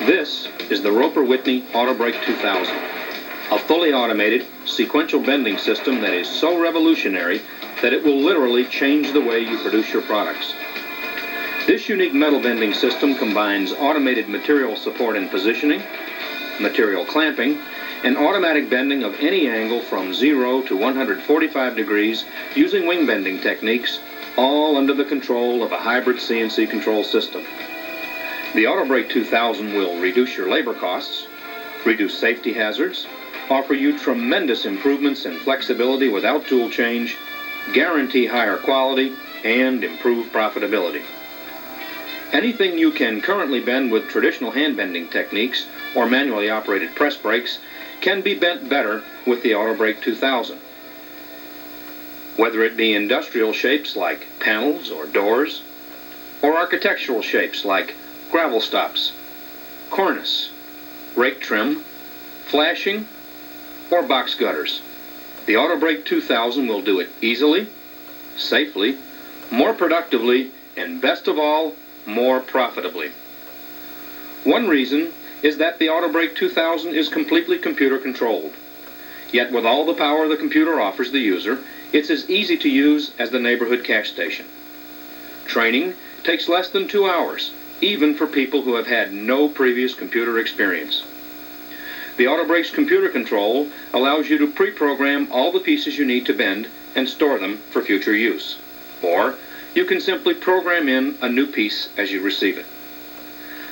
This is the Roper Whitney Autobrake 2000, a fully automated sequential bending system that is so revolutionary that it will literally change the way you produce your products. This unique metal bending system combines automated material support and positioning, material clamping, and automatic bending of any angle from 0 to 145 degrees using wing bending techniques, all under the control of a hybrid CNC control system. The Autobrake 2000 will reduce your labor costs, reduce safety hazards, offer you tremendous improvements in flexibility without tool change, guarantee higher quality, and improve profitability. Anything you can currently bend with traditional hand bending techniques or manually operated press brakes can be bent better with the Autobrake 2000. Whether it be industrial shapes like panels or doors, or architectural shapes like gravel stops, cornice, rake trim, flashing, or box gutters, the Autobrake 2000 will do it easily, safely, more productively, and best of all, more profitably. One reason is that the Autobrake 2000 is completely computer controlled. Yet with all the power the computer offers the user, it's as easy to use as the neighborhood cash station. Training takes less than 2 hours, even for people who have had no previous computer experience. The Autobrake's computer control allows you to pre-program all the pieces you need to bend and store them for future use. Or you can simply program in a new piece as you receive it.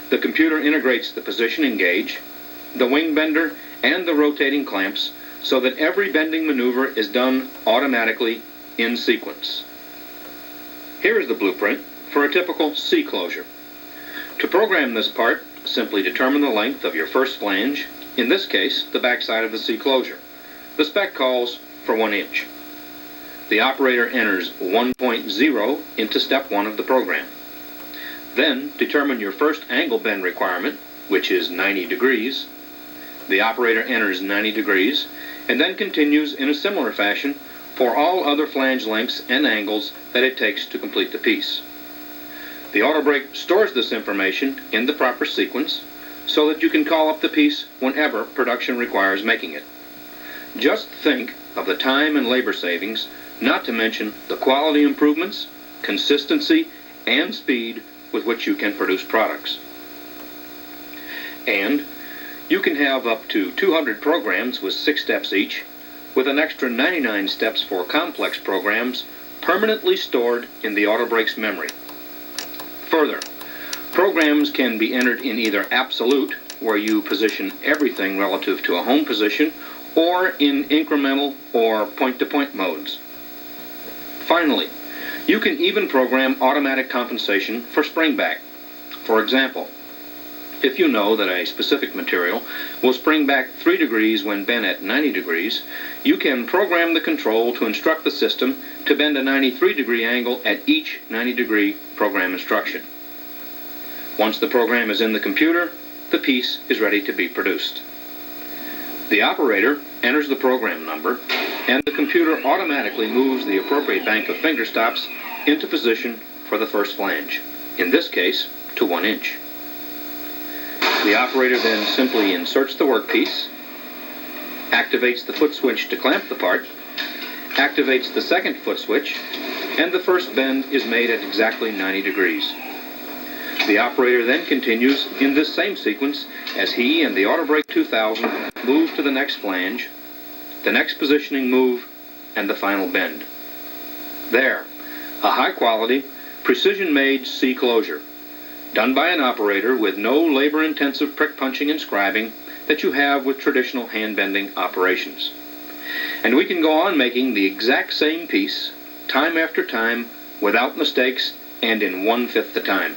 The computer integrates the positioning gauge, the wing bender, and the rotating clamps so that every bending maneuver is done automatically in sequence. Here is the blueprint for a typical C closure. To program this part, simply determine the length of your first flange, in this case, the backside of the C closure. The spec calls for 1 inch. The operator enters 1.0 into step 1 of the program. Then determine your first angle bend requirement, which is 90 degrees. The operator enters 90 degrees and then continues in a similar fashion for all other flange lengths and angles that it takes to complete the piece. The Autobrake stores this information in the proper sequence so that you can call up the piece whenever production requires making it. Just think of the time and labor savings, not to mention the quality improvements, consistency, and speed with which you can produce products. And you can have up to 200 programs with 6 steps each, with an extra 99 steps for complex programs permanently stored in the Autobrake's memory. Further, programs can be entered in either absolute, where you position everything relative to a home position, or in incremental or point-to-point modes. Finally, you can even program automatic compensation for spring back. For example, if you know that a specific material will spring back 3 degrees when bent at 90 degrees, you can program the control to instruct the system to bend a 93-degree angle at each 90-degree program instruction. Once the program is in the computer, the piece is ready to be produced. The operator enters the program number, and the computer automatically moves the appropriate bank of finger stops into position for the first flange, in this case, to 1 inch. The operator then simply inserts the workpiece, activates the foot switch to clamp the part, activates the second foot switch, and the first bend is made at exactly 90 degrees. The operator then continues in this same sequence as he and the Autobrake 2000 move to the next flange, the next positioning move, and the final bend. There, a high-quality, precision-made C closure, done by an operator with no labor-intensive prick punching and scribing that you have with traditional hand-bending operations. And we can go on making the exact same piece, time after time, without mistakes, and in 1/5 the time.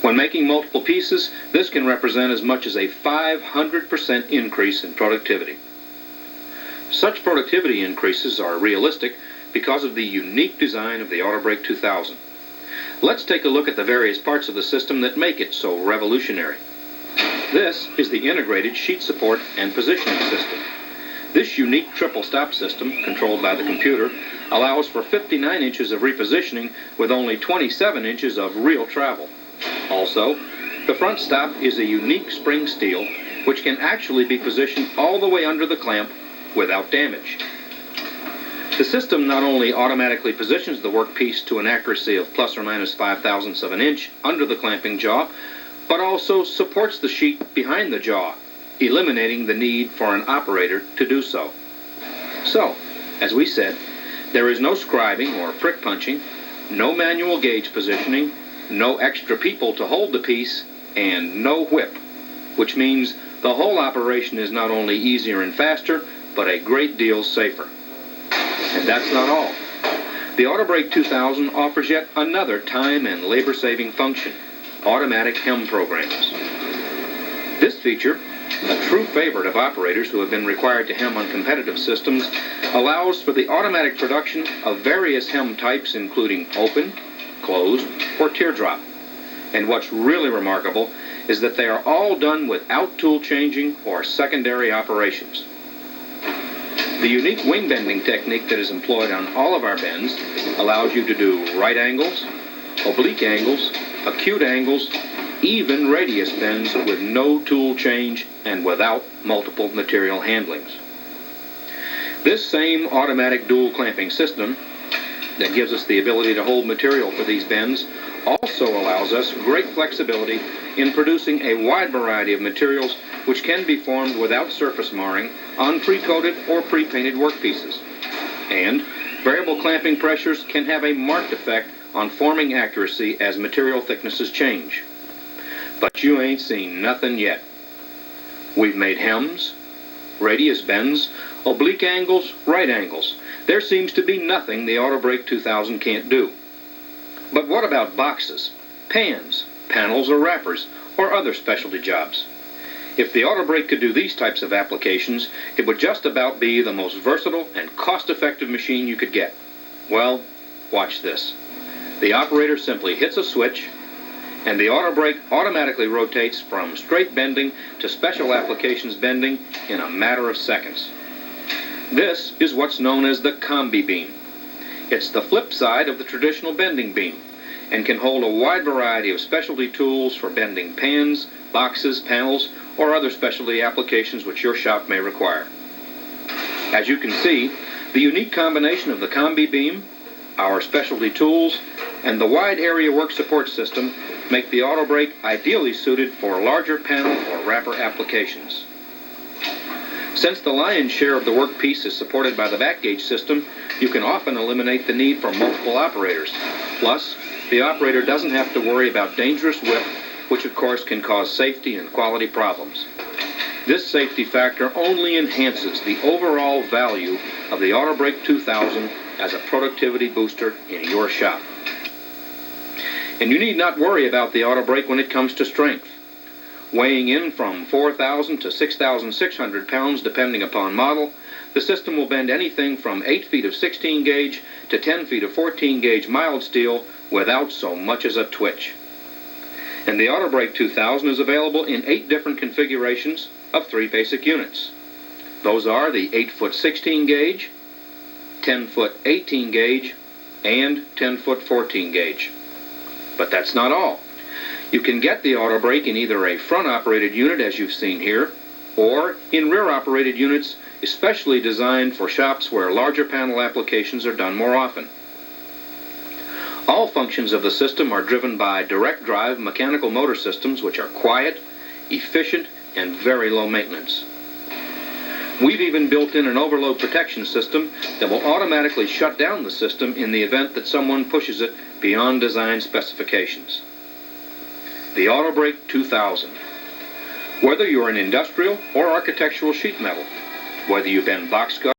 When making multiple pieces, this can represent as much as a 500% increase in productivity. Such productivity increases are realistic because of the unique design of the Autobrake 2000. Let's take a look at the various parts of the system that make it so revolutionary. This is the integrated sheet support and positioning system. This unique triple stop system, controlled by the computer, allows for 59 inches of repositioning with only 27 inches of real travel. Also, The front stop is a unique spring steel which can actually be positioned all the way under the clamp without damage. The system not only automatically positions the workpiece to an accuracy of plus or minus 5/1000ths of an inch under the clamping jaw, but also supports the sheet behind the jaw, eliminating the need for an operator to do so. So, as we said, there is no scribing or prick punching, no manual gauge positioning, no extra people to hold the piece, and no whip, which means the whole operation is not only easier and faster, but a great deal safer. And that's not all. The Autobrake 2000 offers yet another time and labor-saving function: automatic hem programs. This feature, a true favorite of operators who have been required to hem on competitive systems, allows for the automatic production of various hem types including open, closed, or teardrop. And what's really remarkable is that they are all done without tool changing or secondary operations. The unique wing bending technique that is employed on all of our bends allows you to do right angles, oblique angles, acute angles, even radius bends with no tool change and without multiple material handlings. This same automatic dual clamping system that gives us the ability to hold material for these bends also allows us great flexibility in producing a wide variety of materials which can be formed without surface marring on pre-coated or pre-painted workpieces. And variable clamping pressures can have a marked effect on forming accuracy as material thicknesses change. But you ain't seen nothing yet. We've made hems, radius bends, oblique angles, right angles. There seems to be nothing the Autobrake 2000 can't do. But what about boxes, pans, panels or wrappers, or other specialty jobs? If the Autobrake could do these types of applications, it would just about be the most versatile and cost-effective machine you could get. Well, watch this. The operator simply hits a switch, and the Autobrake automatically rotates from straight bending to special applications bending in a matter of seconds. This is what's known as the combi beam. It's the flip side of the traditional bending beam and can hold a wide variety of specialty tools for bending pans, boxes, panels, or other specialty applications which your shop may require. As you can see, the unique combination of the combi beam, our specialty tools, and the wide area work support system make the Autobrake ideally suited for larger panel or wrapper applications. Since the lion's share of the workpiece is supported by the back gauge system, you can often eliminate the need for multiple operators. Plus, the operator doesn't have to worry about dangerous whip, which of course can cause safety and quality problems. This safety factor only enhances the overall value of the Autobrake 2000 as a productivity booster in your shop. And you need not worry about the Autobrake when it comes to strength. Weighing in from 4,000 to 6,600 pounds depending upon model, the system will bend anything from 8 feet of 16 gauge to 10 feet of 14 gauge mild steel without so much as a twitch. And the Autobrake 2000 is available in 8 different configurations of 3 basic units. Those are the 8-foot 16 gauge, 10-foot 18 gauge, and 10-foot 14 gauge. But that's not all. You can get the Autobrake in either a front-operated unit, as you've seen here, or in rear-operated units, especially designed for shops where larger panel applications are done more often. All functions of the system are driven by direct-drive mechanical motor systems which are quiet, efficient, and very low maintenance. We've even built in an overload protection system that will automatically shut down the system in the event that someone pushes it beyond design specifications. The Autobrake 2000. Whether you're an industrial or architectural sheet metal, whether you bend box cut